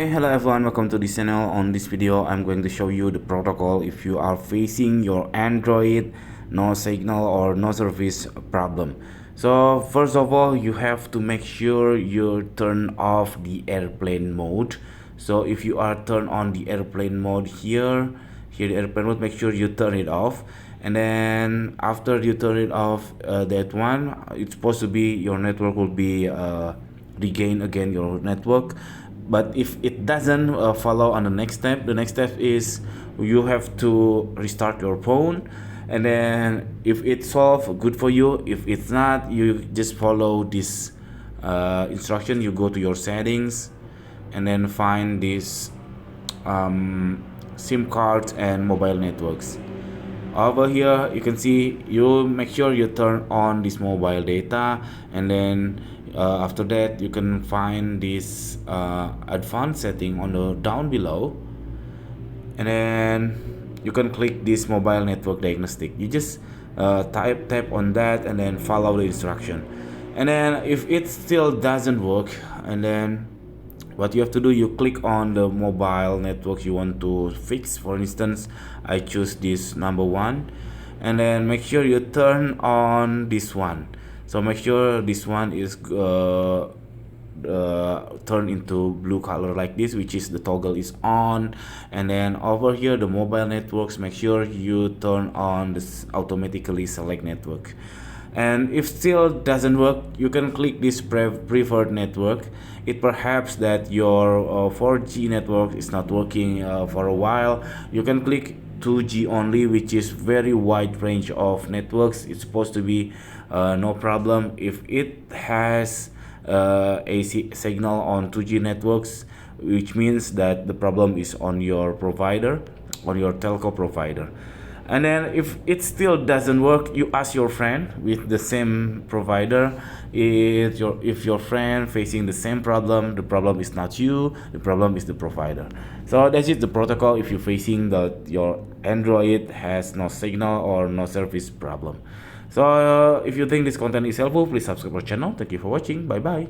Hello everyone, welcome to this channel. On this video I'm going to show you the protocol if you are facing your Android no signal or no service problem. So first of all, you have to make sure you turn off the airplane mode. So if you are turned on the airplane mode here the airplane mode, make sure you turn it off. And then after you turn it off, that one, it's supposed to be your network will be regain again your network. But if it doesn't follow on the next step is you have to restart your phone. And then if it's solved, good for you. If it's not, you just follow this instruction. You go to your settings and then find this SIM cards and mobile networks. Over here you can see, you make sure you turn on this mobile data, and then after that you can find this advanced setting on the down below, and then you can click this mobile network diagnostic. You just tap on that and then follow the instruction. And then if it still doesn't work, and then what you have to do, you click on the mobile network you want to fix. For instance, I choose this number 1, and then make sure you turn on this one. So make sure this one is turned into blue color like this, which is the toggle is on. And then over here the mobile networks, make sure you turn on this automatically select network. And if still doesn't work, you can click this preferred network. It perhaps that your 4G network is not working for a while. You can click 2G only, which is very wide range of networks. It's supposed to be no problem. If it has a signal on 2G networks, which means that the problem is on your provider, on your telco provider. And then if it still doesn't work, you ask your friend with the same provider. If your friend facing the same problem, the problem is not you, the problem is the provider. So that's it, the protocol if you're facing your Android has no signal or no service problem. So if you think this content is helpful, please subscribe our channel. Thank you for watching. Bye bye.